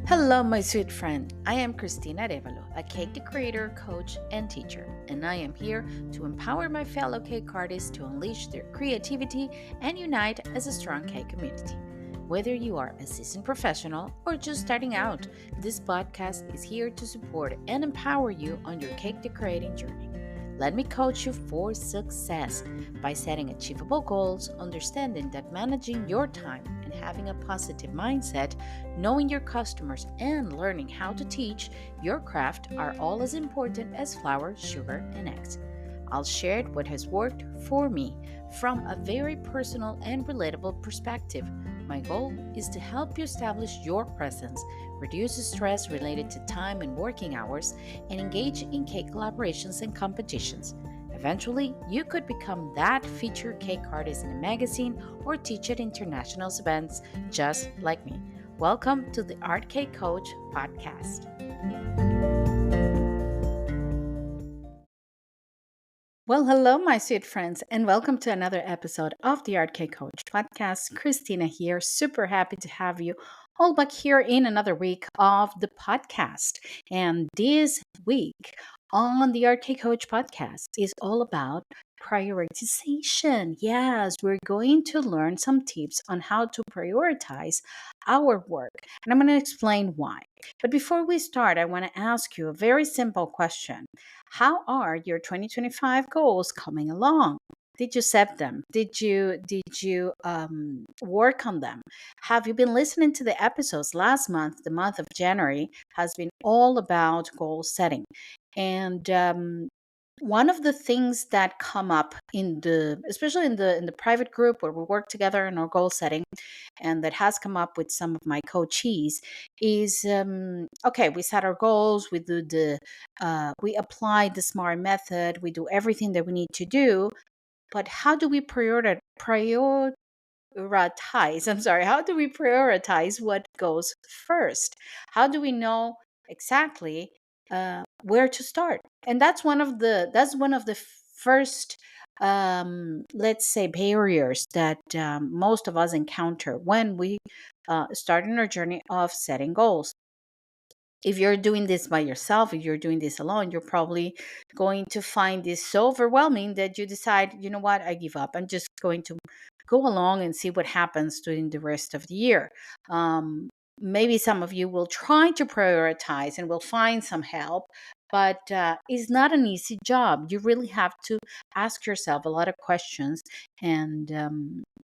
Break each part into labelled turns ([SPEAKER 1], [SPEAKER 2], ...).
[SPEAKER 1] Hello, my sweet friend. I am Cristina Arevalo, a cake decorator, coach, and teacher, and I am here to empower my fellow cake artists to unleash their creativity and unite as a strong cake community. Whether you are a seasoned professional or just starting out, this podcast is here to support and empower you on your cake decorating journey. Let me coach you for success by setting achievable goals, understanding that managing your time and having a positive mindset, knowing your customers, and learning how to teach your craft are all as important as flour, sugar, and eggs. I'll share what has worked for me from a very personal and relatable perspective. My goal is to help you establish your presence, reduce stress related to time and working hours, and engage in cake collaborations and competitions. Eventually, you could become that featured cake artist in a magazine or teach at international events just like me. Welcome to the Art Cake Coach podcast. Well, hello, my sweet friends, and welcome to another episode of the Art Cake Coach podcast. Christina here, super happy to have you all back here in another week of the podcast. And this week on the Art Cake Coach podcast is all about prioritization. Yes, we're going to learn some tips on how to prioritize our work, and I'm going to explain why. But before we start, I want to ask you a very simple question. How are your 2025 goals coming along? Did you set them? Did you work on them? Have you been listening to the episodes last month? The month of January has been all about goal setting, and one of the things that come up in the especially in the private group where we work together in our goal setting, and that has come up with some of my coachees is okay, we set our goals, we apply the SMART method, we do everything that we need to do, but how do we prioritize? I'm sorry, how do we prioritize what goes first? How do we know exactly where to start? And that's one of the first, let's say, barriers that most of us encounter when we start in our journey of setting goals. If you're doing this by yourself, if you're doing this alone, you're probably going to find this so overwhelming that you decide, you know what, I give up. I'm just going to go along and see what happens during the rest of the year. Maybe some of you will try to prioritize and will find some help, but it's not an easy job. You really have to ask yourself a lot of questions and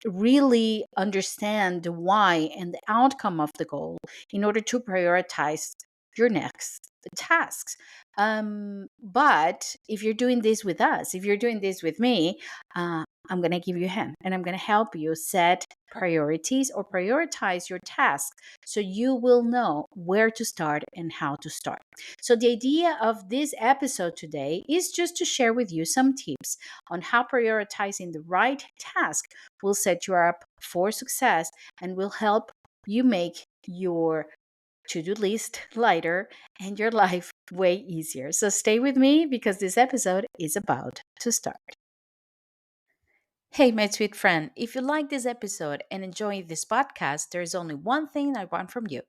[SPEAKER 1] really understand the why and the outcome of the goal in order to prioritize your next tasks. But if you're doing this with us, if you're doing this with me, I'm going to give you a hand and I'm going to help you set priorities or prioritize your tasks so you will know where to start and how to start. So, the idea of this episode today is just to share with you some tips on how prioritizing the right task will set you up for success and will help you make your to-do list lighter and your life way easier. So stay with me because this episode is about to start. Hey, my sweet friend, if you like this episode and enjoy this podcast, there is only one thing I want from you.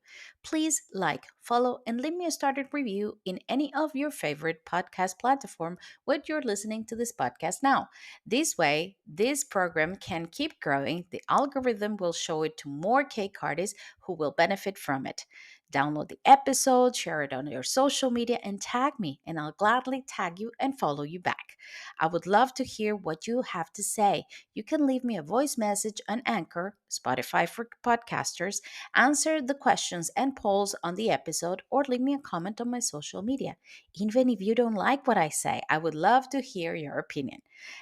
[SPEAKER 1] Please like, follow, and leave me a started review in any of your favorite podcast platform where you're listening to this podcast now. This way, this program can keep growing. The algorithm will show it to more cake artists who will benefit from it. Download the episode, share it on your social media, and tag me, and I'll gladly tag you and follow you back. I would love to hear what you have to say. You can leave me a voice message on Anchor, Spotify for podcasters, answer the questions and polls on the episode, or leave me a comment on my social media. Even if you don't like what I say, I would love to hear your opinion.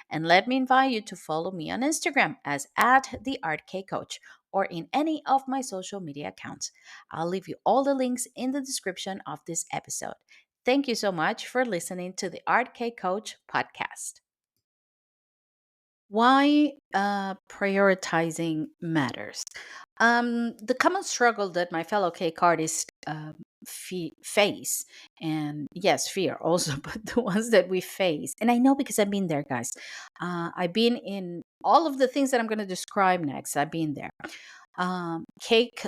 [SPEAKER 1] And let me invite you to follow me on Instagram as at the Art K Coach or in any of my social media accounts. I'll leave you all the links in the description of this episode. Thank you so much for listening to the Art K Coach podcast. Why prioritizing matters. The common struggle that my fellow cake artists face, and yes, fear also, but the ones that we face, and I know because I've been there, guys. I've been in all of the things that I'm going to describe next. I've been there. cake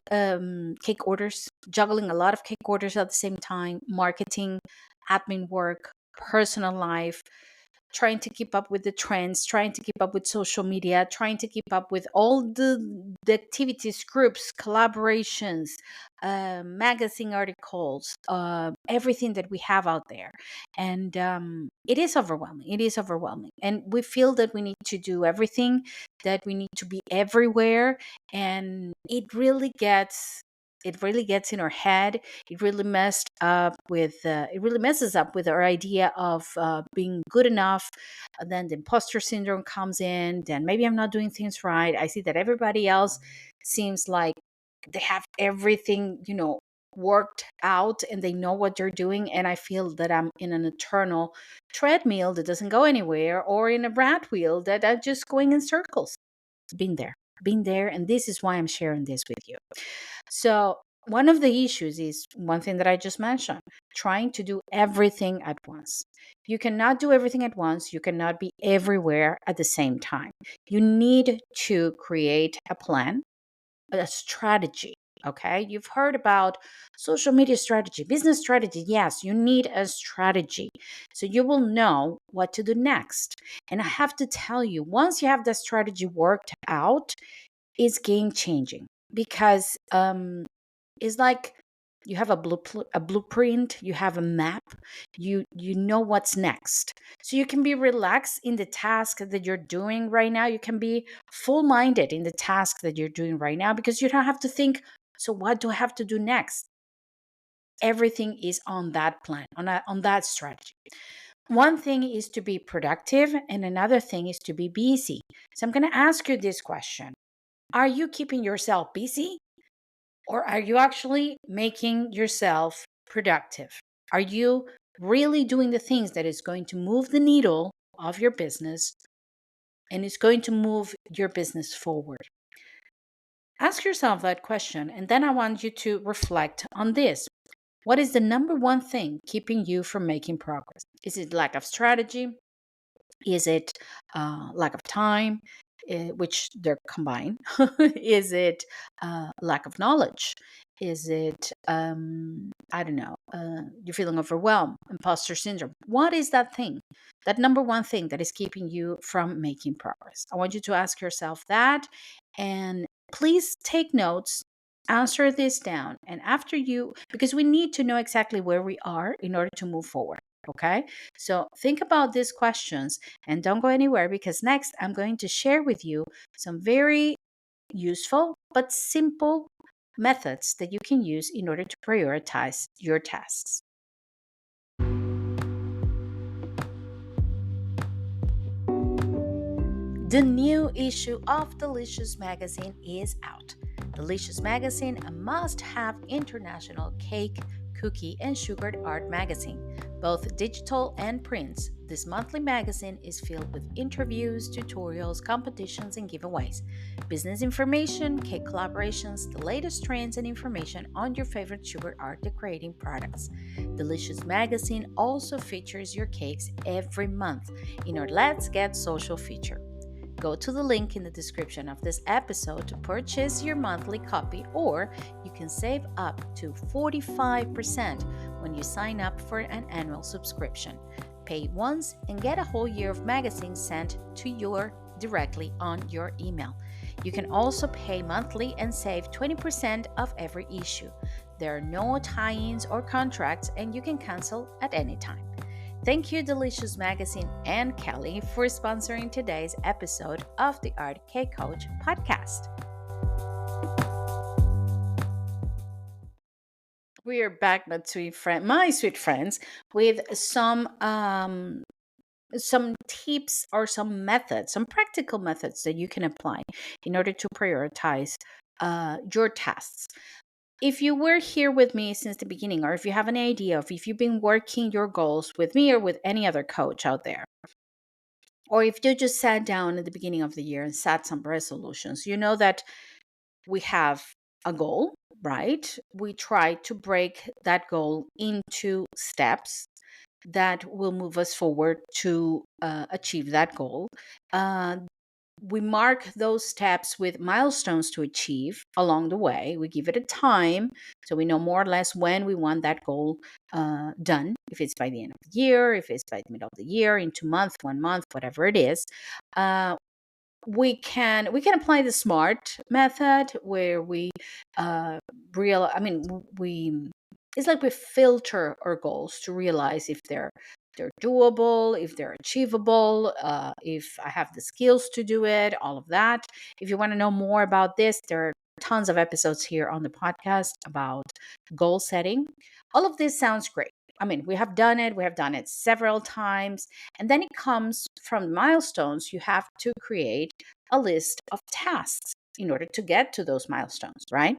[SPEAKER 1] orders, juggling a lot of cake orders at the same time, marketing, admin work, personal life, trying to keep up with the trends, trying to keep up with social media, trying to keep up with all the activities, groups, collaborations, magazine articles, everything that we have out there. And it is overwhelming. It is overwhelming. And we feel that we need to do everything, that we need to be everywhere. And it really gets in our head. It really messes up with our idea of being good enough. And then the imposter syndrome comes in. Then maybe I'm not doing things right. I see that everybody else seems like they have everything, worked out, and they know what they're doing, and I feel that I'm in an eternal treadmill that doesn't go anywhere, or in a rat wheel that I'm just going in circles. Been there, and this is why I'm sharing this with you. So, one of the issues is one thing that I just mentioned, trying to do everything at once. You cannot do everything at once. You cannot be everywhere at the same time. You need to create a plan, a strategy. Okay. You've heard about social media strategy, business strategy. Yes, you need a strategy. So you will know what to do next. And I have to tell you, once you have that strategy worked out, it's game changing, because it's like you have a blueprint, you have a map, you know what's next. So you can be relaxed in the task that you're doing right now. You can be full minded in the task that you're doing right now, because you don't have to think, so what do I have to do next? Everything is on that plan, on that strategy. One thing is to be productive, and another thing is to be busy. So I'm going to ask you this question: are you keeping yourself busy, or are you actually making yourself productive? Are you really doing the things that is going to move the needle of your business and is going to move your business forward? Ask yourself that question, and then I want you to reflect on this. What is the number one thing keeping you from making progress? Is it lack of strategy? Is it lack of time, which they're combined? Is it lack of knowledge? Is it, I don't know, you're feeling overwhelmed, imposter syndrome? What is that thing, that number one thing that is keeping you from making progress? I want you to ask yourself that, and please take notes. Answer this down. And after because we need to know exactly where we are in order to move forward. Okay. So think about these questions and don't go anywhere, because next I'm going to share with you some very useful but simple methods that you can use in order to prioritize your tasks. The new issue of Delicious Magazine is out. Delicious Magazine, a must have international cake, cookie, and sugared art magazine, both digital and print. This monthly magazine is filled with interviews, tutorials, competitions, and giveaways, business information, cake collaborations, the latest trends, and information on your favorite sugar art decorating products. Delicious Magazine also features your cakes every month in our Let's Get Social feature. Go to the link in the description of this episode to purchase your monthly copy, or you can save up to 45% when you sign up for an annual subscription. Pay once and get a whole year of magazines sent to you directly on your email. You can also pay monthly and save 20% of every issue. There are no tie-ins or contracts, and you can cancel at any time. Thank you, Delicious Magazine and Kelly, for sponsoring today's episode of the Art Cake Coach podcast. We are back, my sweet friends, with some tips or some methods, some practical methods that you can apply in order to prioritize your tasks. If you were here with me since the beginning, or if you have an idea of if you've been working your goals with me or with any other coach out there, or if you just sat down at the beginning of the year and set some resolutions, you know that we have a goal, right? We try to break that goal into steps that will move us forward to achieve that goal. we mark those steps with milestones to achieve along the way. We give it a time so we know more or less when we want that goal done. If it's by the end of the year, if it's by the middle of the year, in 2 months, 1 month, whatever it is. We can apply the SMART method, where we uh, real. I mean, we it's like we filter our goals to realize if they're doable, if they're achievable, if I have the skills to do it, all of that. If you want to know more about this, there are tons of episodes here on the podcast about goal setting. All of this sounds great. I mean, we have done it several times. And then it comes from milestones. You have to create a list of tasks in order to get to those milestones, right?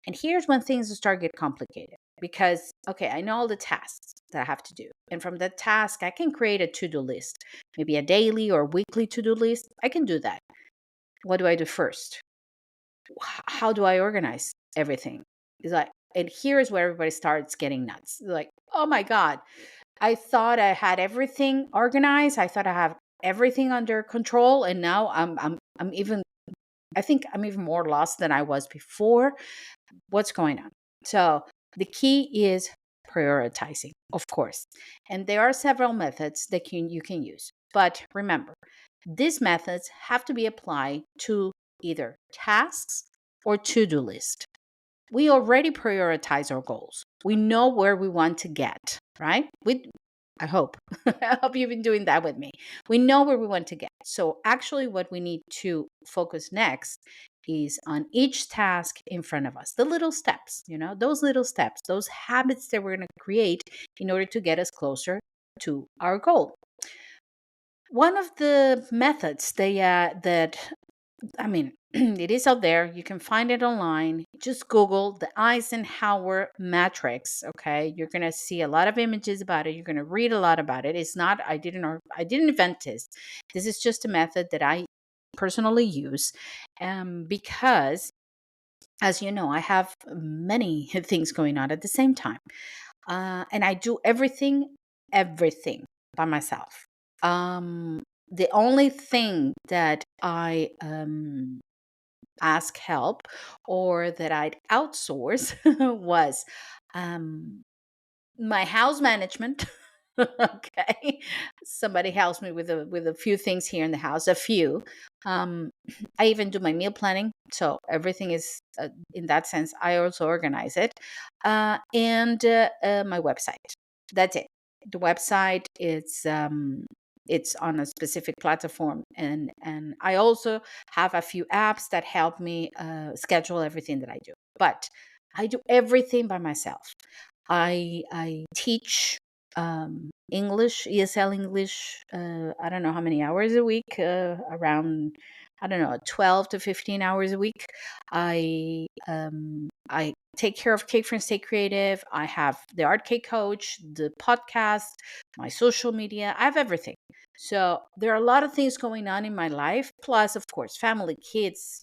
[SPEAKER 1] And here's when things start get complicated, because okay, I know all the tasks that I have to do. And from that task, I can create a to-do list, maybe a daily or weekly to-do list. I can do that. What do I do first? How do I organize everything? It's like, and here's where everybody starts getting nuts. They're like, oh my God, I thought I had everything organized. I thought I have everything under control. And now I'm even, I think I'm even more lost than I was before. What's going on? So the key is prioritizing, of course. And there are several methods that you can use. But remember, these methods have to be applied to either tasks or to-do list. We already prioritize our goals. We know where we want to get, right? I hope. I hope you've been doing that with me. We know where we want to get. So actually what we need to focus next is on each task in front of us. The little steps, those little steps, those habits that we're going to create in order to get us closer to our goal. One of the methods that I mean, it is out there. You can find it online. Just Google the Eisenhower Matrix. Okay, you're gonna see a lot of images about it. You're gonna read a lot about it. It's not. I didn't invent this. This is just a method that I personally use, because, as you know, I have many things going on at the same time, and I do everything by myself. The only thing that I ask help or that I'd outsource was um, my house management. Okay, somebody helps me with a few things here in the house. A few. Um, I even do my meal planning, so everything is in that sense. I also organize it, and my website. That's it. The website it's on a specific platform, and I also have a few apps that help me schedule everything that I do. But I do everything by myself. I teach English, ESL English. I don't know how many hours a week. Around, I don't know, 12 to 15 hours a week. I take care of Cake Friends Stay Creative. I have the Art Cake Coach, the podcast, my social media. I have everything. So there are a lot of things going on in my life. Plus, of course, family, kids.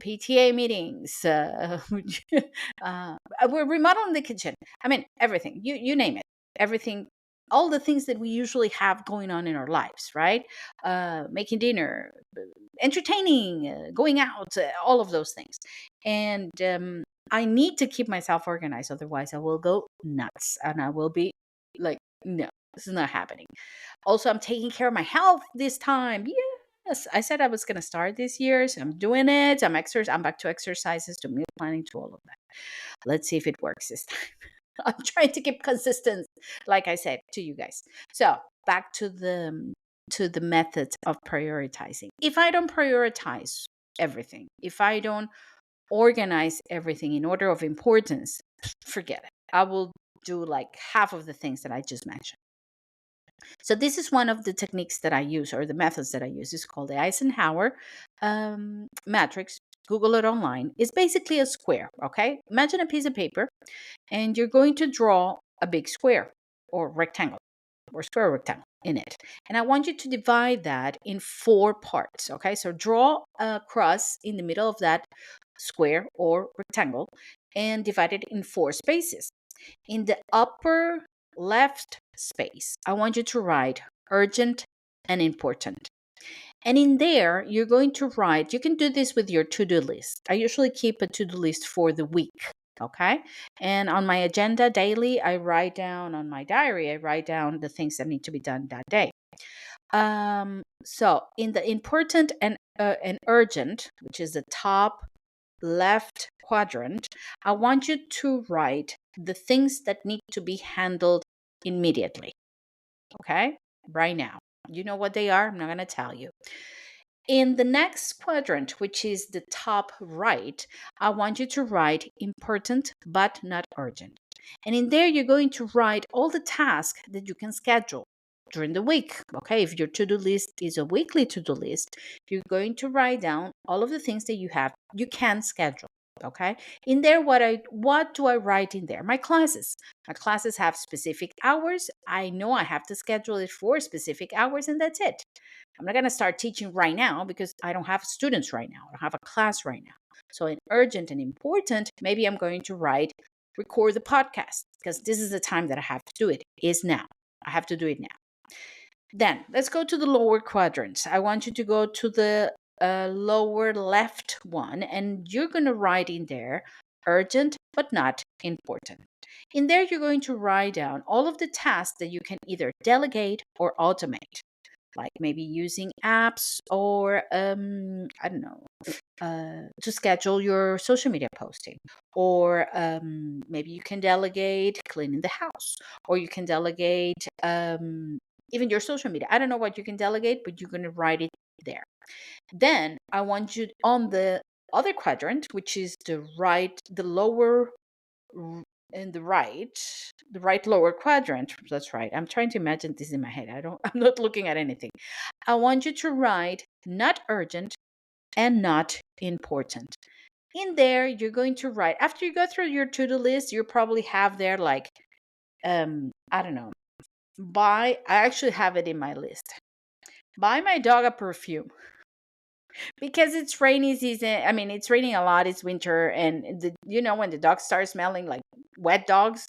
[SPEAKER 1] PTA meetings. We're remodeling the kitchen. I mean, everything. You name it. Everything. All the things that we usually have going on in our lives, right? Making dinner, entertaining, going out, all of those things. And I need to keep myself organized. Otherwise, I will go nuts and I will be like, no, this is not happening. Also, I'm taking care of my health this time. Yes, I said I was going to start this year, so I'm doing it. I'm back to exercises, to meal planning, to all of that. Let's see if it works this time. I'm trying to keep consistent, like I said to you guys. So back to the methods of prioritizing. If I don't prioritize everything, if I don't organize everything in order of importance, forget it. I will do like half of the things that I just mentioned. So this is one of the techniques that I use, or the methods that I use. It's called the Eisenhower Matrix. Google it online. It's basically a square, okay? Imagine a piece of paper, and you're going to draw a big square or rectangle or square rectangle in it. And I want you to divide that in 4 parts, okay? So draw a cross in the middle of that square or rectangle and divide it in 4 spaces. In the upper left space, I want you to write urgent and important. And in there, you're going to write, you can do this with your to do list. I usually keep a to do list for the week. Okay. And on my agenda daily, I write down on my diary, I write down the things that need to be done that day. So in the important and urgent, which is the top left quadrant, I want you to write the things that need to be handled immediately. Okay. Right now. You know what they are? I'm not going to tell you. In the next quadrant, which is the top right, I want you to write important but not urgent. And in there, you're going to write all the tasks that you can schedule during the week. Okay, if your to do list is a weekly to do list, you're going to write down all of the things that you can schedule. Okay, in there, what do I write in there? My classes. My classes have specific hours. I know I have to schedule it for specific hours, and that's it. I'm not going to start teaching right now because I don't have students right now. I don't have a class right now. So in urgent and important, maybe I'm going to record the podcast because this is the time that I have to do it, is now. I have to do it now. Then let's go to the lower quadrants. I want you to go to the lower left one, and you're going to write in there urgent but not important. In there, you're going to write down all of the tasks that you can either delegate or automate, like maybe using apps or I don't know, to schedule your social media posting, or maybe you can delegate cleaning the house, or you can delegate even your social media. I don't know what you can delegate, but you're going to write it there. Then I want you on the other quadrant, which is the lower in the right lower quadrant. That's right. I'm trying to imagine this in my head. I'm not looking at anything. I want you to write not urgent and not important. In there, you're going to write, after you go through your to-do list, you probably have there like, I don't know, I actually have it in my list. Buy my dog a perfume because it's rainy season. I mean, it's raining a lot. It's winter, and when the dogs start smelling like wet dogs,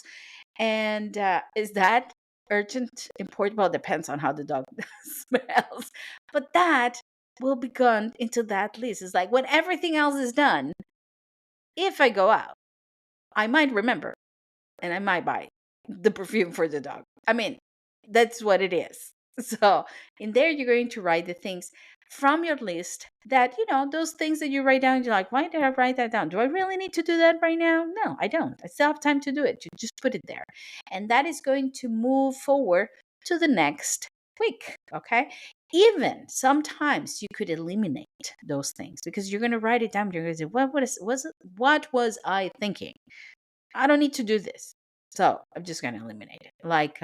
[SPEAKER 1] and is that urgent, important? Well, it depends on how the dog smells, but that will be gone into that list. It's like when everything else is done, if I go out, I might remember and I might buy the perfume for the dog. I mean, that's what it is. So in there, you're going to write the things from your list that, those things that you write down, you're like, why did I write that down? Do I really need to do that right now? No, I don't. I still have time to do it. You just put it there. And that is going to move forward to the next week. Okay. Even sometimes you could eliminate those things because you're going to write it down. You're going to say, what was I thinking? I don't need to do this. So I'm just going to eliminate it. Like,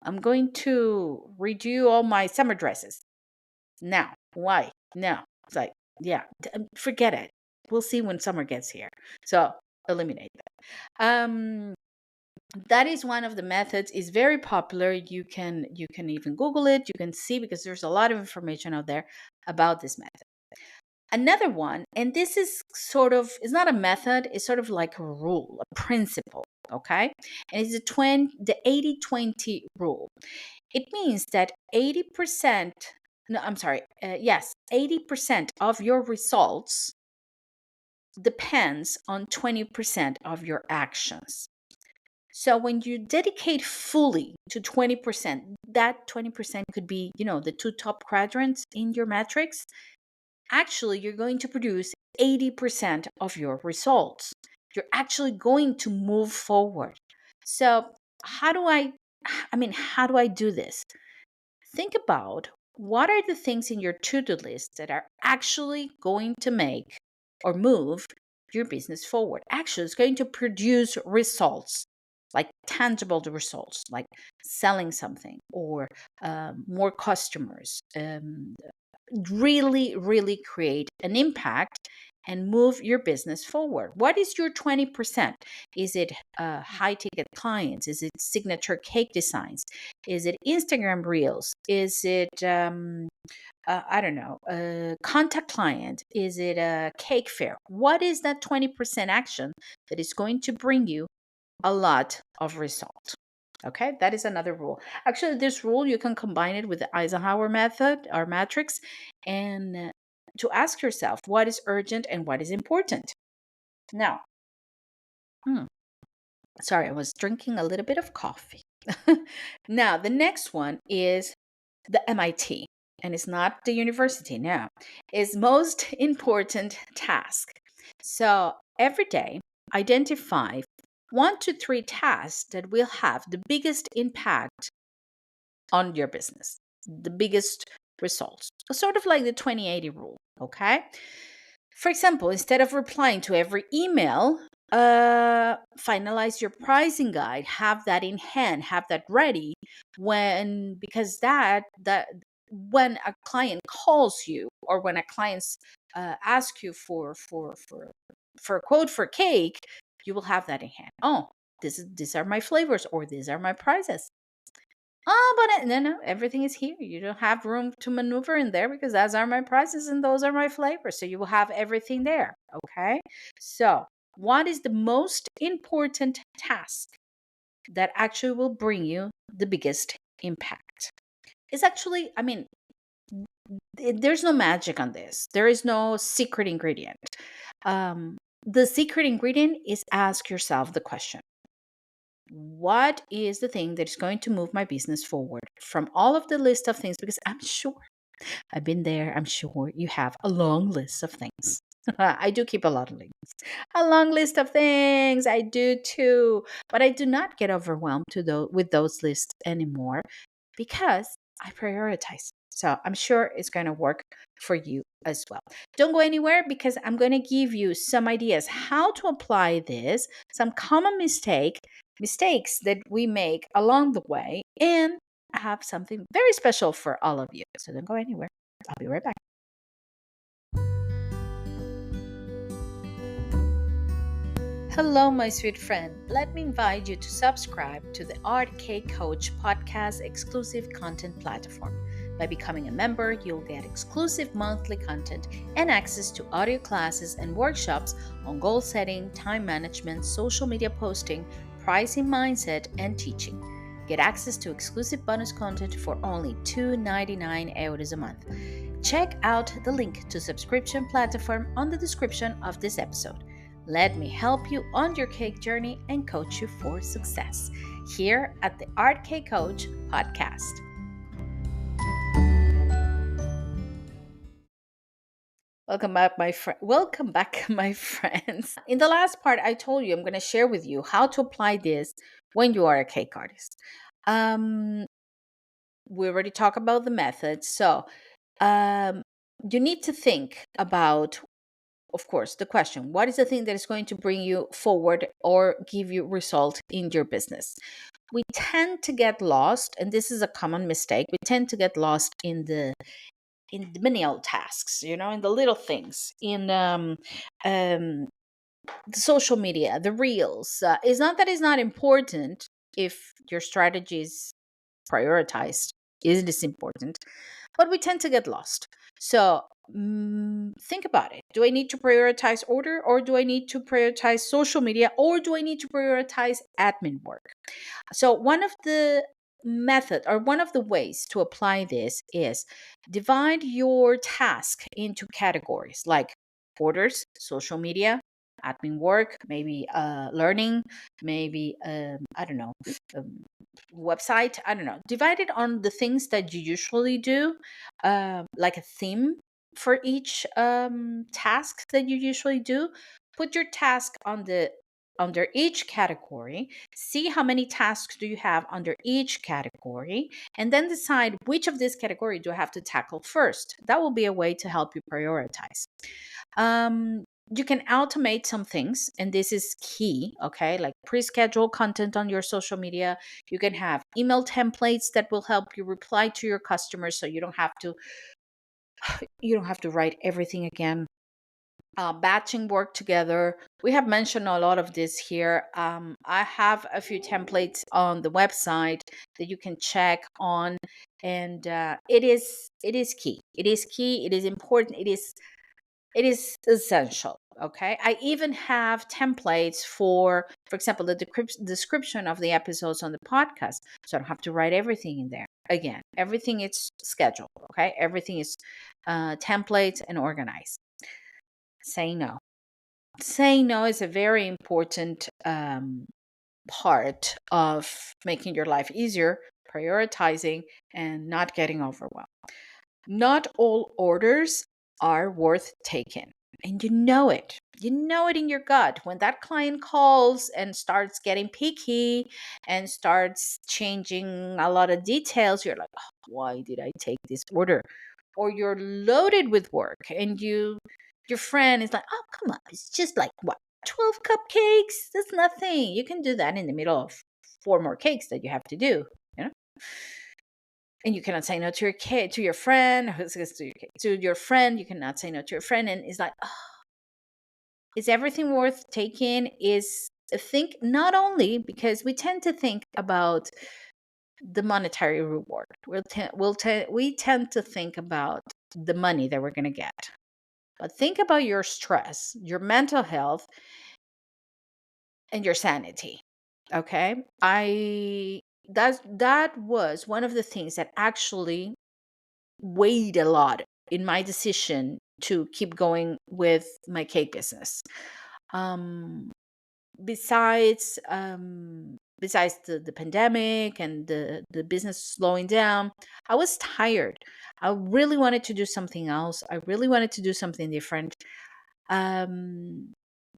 [SPEAKER 1] I'm going to redo all my summer dresses. Now, why? No. It's like, yeah, forget it. We'll see when summer gets here. So eliminate that. That is one of the methods. Is very popular. You can even Google it. You can see because there's a lot of information out there about this method. Another one, and this is it's not a method, it's sort of like a rule, a principle, okay? And it's the 80-20 rule. It means that 80%, no, I'm sorry, yes, 80% of your results depends on 20% of your actions. So when you dedicate fully to 20%, that 20% could be, the two top quadrants in your matrix. Actually, you're going to produce 80% of your results. You're actually going to move forward. So, how do I do this? Think about what are the things in your to-do list that are actually going to make or move your business forward. Actually, it's going to produce results, like tangible results, like selling something or more customers, really, really create an impact and move your business forward. What is your 20%? Is it high ticket clients? Is it signature cake designs? Is it Instagram reels? Is it, I don't know, a contact client? Is it a cake fair? What is that 20% action that is going to bring you a lot of result? Okay, that is another rule. Actually, this rule you can combine it with the Eisenhower method or matrix, and to ask yourself what is urgent and what is important. Now, hmm, sorry, I was drinking a little bit of coffee. Now, the next one is the MIT, and it's not the university now, is most important task. So every day, identify 1 to 3 tasks that will have the biggest impact on your business, the biggest results. Sort of like the 20/80 rule, okay? For example, instead of replying to every email, finalize your pricing guide, have that in hand, have that ready because that when a client calls you or when a client asks you for a quote for cake, you will have that in hand. Oh, these are my flavors or these are my prices. Oh, but no, everything is here. You don't have room to maneuver in there because those are my prices and those are my flavors. So you will have everything there. Okay. So, what is the most important task that actually will bring you the biggest impact? It's actually, I mean, there's no magic on this, there is no secret ingredient. The secret ingredient is ask yourself the question, what is the thing that is going to move my business forward from all of the list of things? Because I'm sure I've been there. I'm sure you have a long list of things. I do keep a lot of links. A long list of things. I do too. But I do not get overwhelmed with those lists anymore because I prioritize. So I'm sure it's going to work for you as well. Don't go anywhere because I'm going to give you some ideas how to apply this, some common mistakes that we make along the way, and I have something very special for all of you. So don't go anywhere. I'll be right back. Hello, my sweet friend. Let me invite you to subscribe to the Art K Coach podcast exclusive content platform. By becoming a member, you'll get exclusive monthly content and access to audio classes and workshops on goal setting, time management, social media posting, pricing mindset, and teaching. Get access to exclusive bonus content for only €2.99 a month. Check out the link to subscription platform on the description of this episode. Let me help you on your cake journey and coach you for success here at the Art K Coach podcast. Welcome back, my friends. In the last part, I told you I'm going to share with you how to apply this when you are a cake artist. We already talked about the methods, so you need to think about, of course, the question, what is the thing that is going to bring you forward or give you result in your business? We tend to get lost, and this is a common mistake. We tend to get lost in the menial tasks, in the little things, in the social media, the reels. It's not that it's not important if your strategy is prioritized. It is important, but we tend to get lost. So think about it. Do I need to prioritize order, or do I need to prioritize social media, or do I need to prioritize admin work? So one of the ways to apply this is divide your task into categories like orders, social media, admin work, maybe learning, maybe I don't know, um, website, I don't know. Divide it on the things that you usually do, like a theme for each task that you usually do. Put your task under each category. See how many tasks do you have under each category, and then decide which of this category do I have to tackle first. That will be a way to help you prioritize. You can automate some things, and this is key, okay? Like pre-schedule content on your social media. You can have email templates that will help you reply to your customers, so you don't have to write everything again. Batching work together. We have mentioned a lot of this here. I have a few templates on the website that you can check on, and it is key. It is key. It is important. It is essential. Okay. I even have templates for example, the description of the episodes on the podcast. So I don't have to write everything in there. Again, everything is scheduled. Okay. Everything is templates and organized. Say no. Saying no is a very important part of making your life easier, prioritizing, and not getting overwhelmed. Not all orders are worth taking. And you know it. You know it in your gut. When that client calls and starts getting picky and starts changing a lot of details, you're like, oh, why did I take this order? Or you're loaded with work and your friend is like, oh, come on, it's just like what, 12 cupcakes? That's nothing. You can do that in the middle of four more cakes that you have to do, you know? And you cannot say no to your kid, to your friend, to your friend. You cannot say no to your friend. And it's like, oh, is everything worth taking? Is think not only because we tend to think about the monetary reward. We tend to think about the money that we're going to get. But think about your stress, your mental health, and your sanity. Okay? That was one of the things that actually weighed a lot in my decision to keep going with my cake business. Um, besides the pandemic and the business slowing down, I was tired. I really wanted to do something else. I really wanted to do something different. um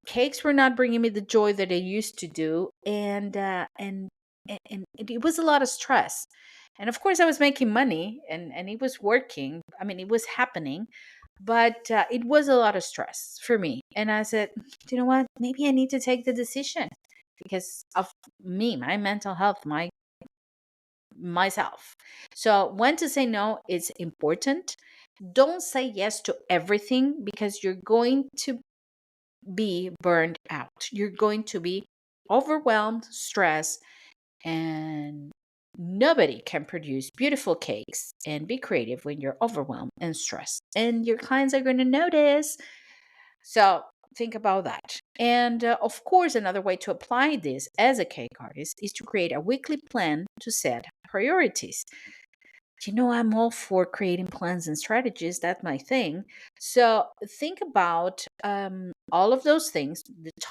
[SPEAKER 1] Cakes were not bringing me the joy that they used to do, and it was a lot of stress. And of course I was making money, and it was working. I mean, it was happening, but it was a lot of stress for me. And I said, you know what, maybe I need to take the decision because of me, my mental health, myself. So when to say no is important. Don't say yes to everything because you're going to be burned out. You're going to be overwhelmed, stressed, and nobody can produce beautiful cakes and be creative when you're overwhelmed and stressed. And your clients are going to notice. So think about that. And of course, another way to apply this as a cake artist is to create a weekly plan to set priorities. I'm all for creating plans and strategies. That's my thing. So think about all of those things,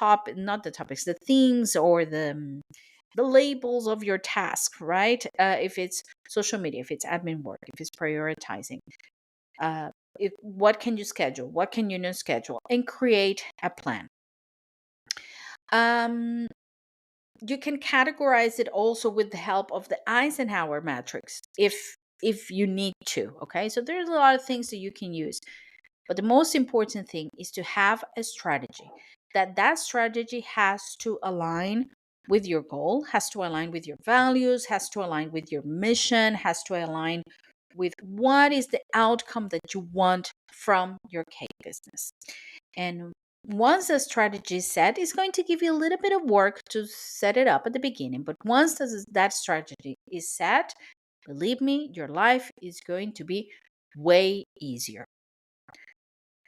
[SPEAKER 1] not the topics, the themes or the labels of your task, right? If it's social media, if it's admin work, if it's prioritizing, what can you schedule? What can you not schedule? And create a plan. Um, you can categorize it also with the help of the Eisenhower Matrix if you need to. Okay, so there's a lot of things that you can use, but the most important thing is to have a strategy. That strategy has to align with your goal, has to align with your values, has to align with your mission, has to align with what is the outcome that you want from your cake business. And once the strategy is set, it's going to give you a little bit of work to set it up at the beginning. But once that strategy is set, believe me, your life is going to be way easier.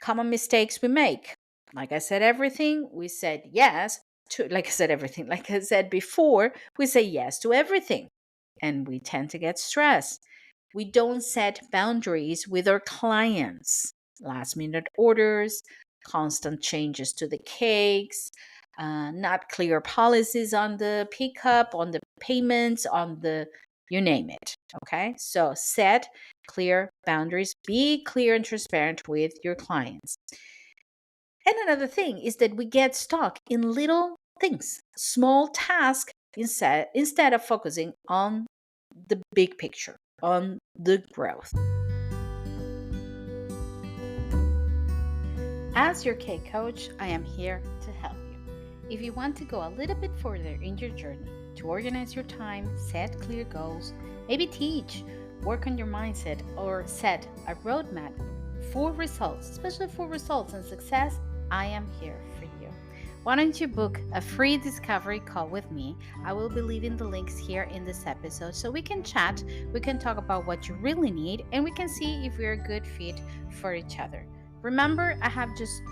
[SPEAKER 1] Common mistakes we make. Like I said, everything, we said yes to, like I said, everything. Like I said before, we say yes to everything. And we tend to get stressed. We don't set boundaries with our clients. Last minute orders, constant changes to the cakes, not clear policies on the pickup, on the payments, on the you name it. Okay, so set clear boundaries, be clear and transparent with your clients. And another thing is that we get stuck in little things, small tasks, instead of focusing on the big picture, on the growth. As your cake coach, I am here to help you. If you want to go a little bit further in your journey to organize your time, set clear goals, maybe teach, work on your mindset, or set a roadmap for results, especially for results and success, I am here for you. Why don't you book a free discovery call with me? I will be leaving the links here in this episode so we can chat, we can talk about what you really need, and we can see if we're a good fit for each other. Remember, I have just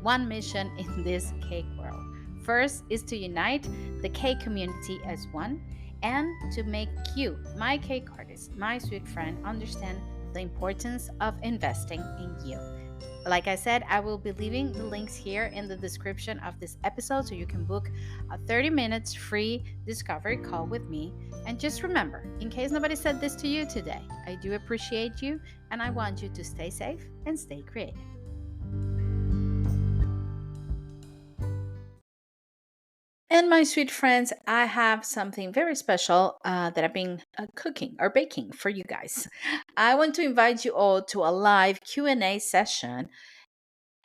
[SPEAKER 1] one mission in this cake world. First is to unite the cake community as one and to make you, my cake artist, my sweet friend, understand the importance of investing in you. Like I said, I will be leaving the links here in the description of this episode so you can book a 30 minutes free discovery call with me. And just remember, in case nobody said this to you today, I do appreciate you and I want you to stay safe and stay creative. And my sweet friends, I have something very special that I've been cooking or baking for you guys. I want to invite you all to a live Q&A session.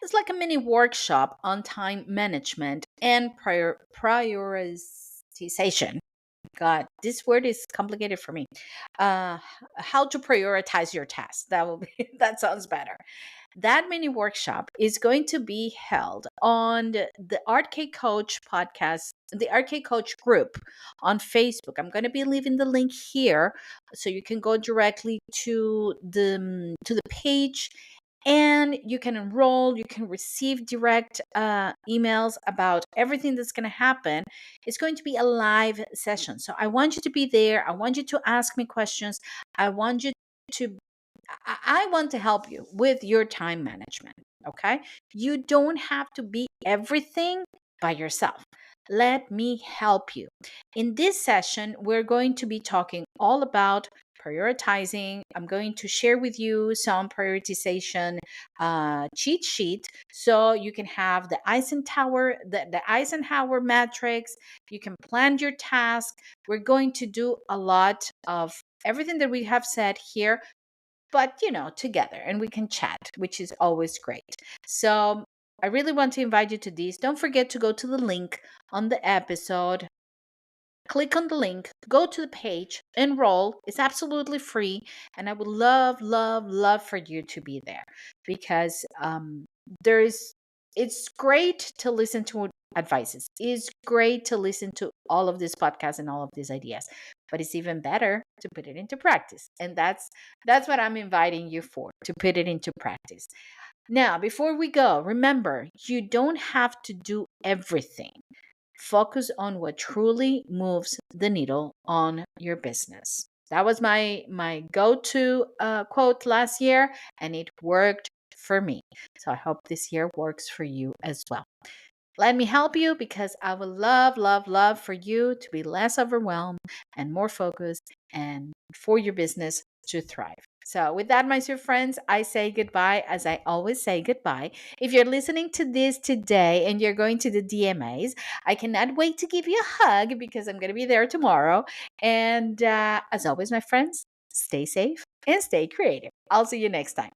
[SPEAKER 1] It's like a mini workshop on time management and prioritization. God, this word is complicated for me. Uh, how to prioritize your tasks. That will be that sounds better. That mini workshop is going to be held on the Arcade Coach podcast, the Arcade Coach group on Facebook. I'm going to be leaving the link here so you can go directly to the page and you can enroll. You can receive direct emails about everything that's going to happen. It's going to be a live session, so I want you to be there. I want you to ask me questions. I want you to I want to help you with your time management. Okay. You don't have to be everything by yourself. Let me help you. In this session, we're going to be talking all about prioritizing. I'm going to share with you some prioritization cheat sheet so you can have the Eisenhower Matrix. You can plan your task. We're going to do a lot of everything that we have said here, but together, and we can chat, which is always great. So I really want to invite you to this. Don't forget to go to the link on the episode. Click on the link, go to the page, enroll. It's absolutely free. And I would love, love, love for you to be there because there's it's great to listen to advices. It's great to listen to all of these podcasts and all of these ideas, but it's even better to put it into practice. And that's what I'm inviting you for, to put it into practice. Now, before we go, remember, you don't have to do everything. Focus on what truly moves the needle on your business. That was my go-to quote last year, and it worked for me. So I hope this year works for you as well. Let me help you because I would love, love, love for you to be less overwhelmed and more focused and for your business to thrive. So, with that, my dear friends, I say goodbye as I always say goodbye. If you're listening to this today and you're going to the DMAs, I cannot wait to give you a hug because I'm going to be there tomorrow. And as always, my friends, stay safe and stay creative. I'll see you next time.